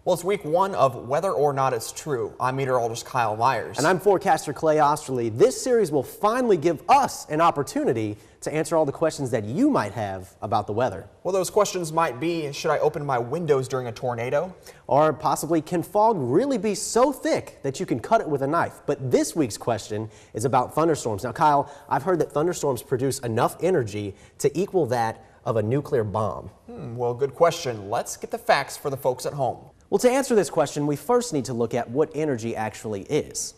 Well, it's week one of Whether or Not It's True. I'm meteorologist Kyle Myers. And I'm forecaster Clay Osterley. This series will finally give us an opportunity to answer all the questions that you might have about the weather. Well, those questions might be, should I open my windows during a tornado? Or possibly, can fog really be so thick that you can cut it with a knife? But this week's question is about thunderstorms. Now, Kyle, I've heard that thunderstorms produce enough energy to equal that of a nuclear bomb. Well, good question. Let's get the facts for the folks at home. Well, to answer this question, we first need to look at what energy actually is.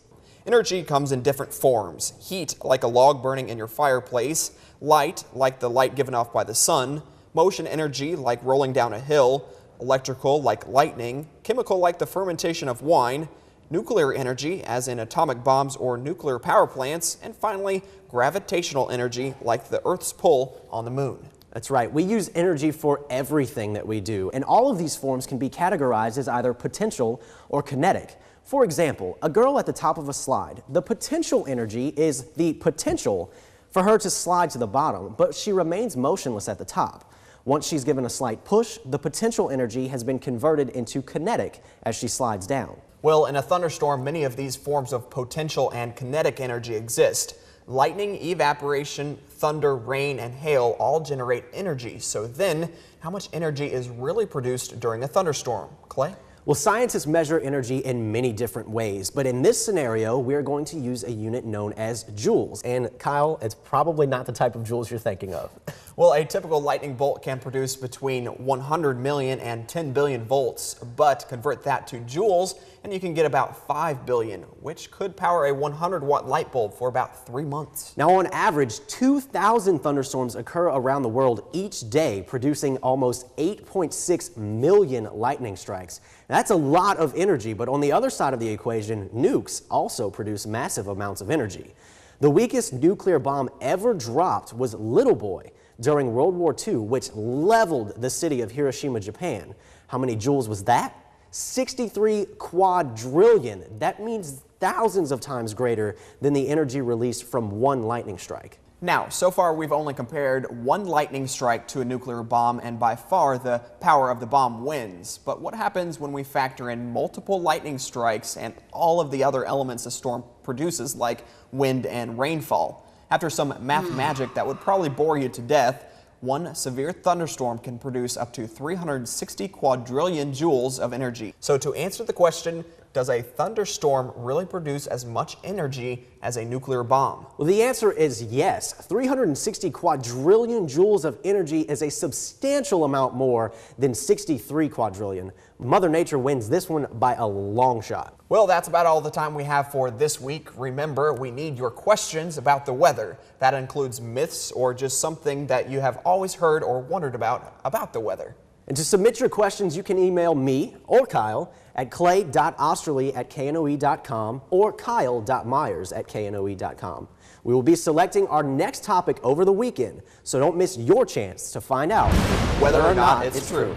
Energy comes in different forms. Heat, like a log burning in your fireplace. Light, like the light given off by the sun. Motion energy, like rolling down a hill. Electrical, like lightning. Chemical, like the fermentation of wine. Nuclear energy, as in atomic bombs or nuclear power plants. And finally, gravitational energy, like the Earth's pull on the moon. That's right. We use energy for everything that we do, and all of these forms can be categorized as either potential or kinetic. For example, a girl at the top of a slide. The potential energy is the potential for her to slide to the bottom, but she remains motionless at the top. Once she's given a slight push, the potential energy has been converted into kinetic as she slides down. Well, in a thunderstorm, many of these forms of potential and kinetic energy exist. Lightning, evaporation, thunder, rain, and hail all generate energy. So then, how much energy is really produced during a thunderstorm? Clay? Well, scientists measure energy in many different ways, but in this scenario, we're going to use a unit known as joules. And Kyle, it's probably not the type of joules you're thinking of. Well, a typical lightning bolt can produce between 100 million and 10 billion volts, but convert that to joules and you can get about 5 billion, which could power a 100-watt light bulb for about 3 months. Now, on average, 2,000 thunderstorms occur around the world each day, producing almost 8.6 million lightning strikes. That's a lot of energy, but on the other side of the equation, nukes also produce massive amounts of energy. The weakest nuclear bomb ever dropped was Little Boy during World War II, which leveled the city of Hiroshima, Japan. How many joules was that? 63 quadrillion. That means thousands of times greater than the energy released from one lightning strike. Now, so far we've only compared one lightning strike to a nuclear bomb, and by far the power of the bomb wins. But what happens when we factor in multiple lightning strikes and all of the other elements a storm produces, like wind and rainfall? After some math magic that would probably bore you to death, one severe thunderstorm can produce up to 360 quadrillion joules of energy. So to answer the question, does a thunderstorm really produce as much energy as a nuclear bomb? Well, the answer is yes. 360 quadrillion joules of energy is a substantial amount more than 63 quadrillion. Mother Nature wins this one by a long shot. Well, that's about all the time we have for this week. Remember, we need your questions about the weather. That includes myths or just something that you have always heard or wondered about the weather. And to submit your questions, you can email me or Kyle at clay.osterley@knoe.com or kyle.myers@knoe.com. We will be selecting our next topic over the weekend, so don't miss your chance to find out whether or not it's true.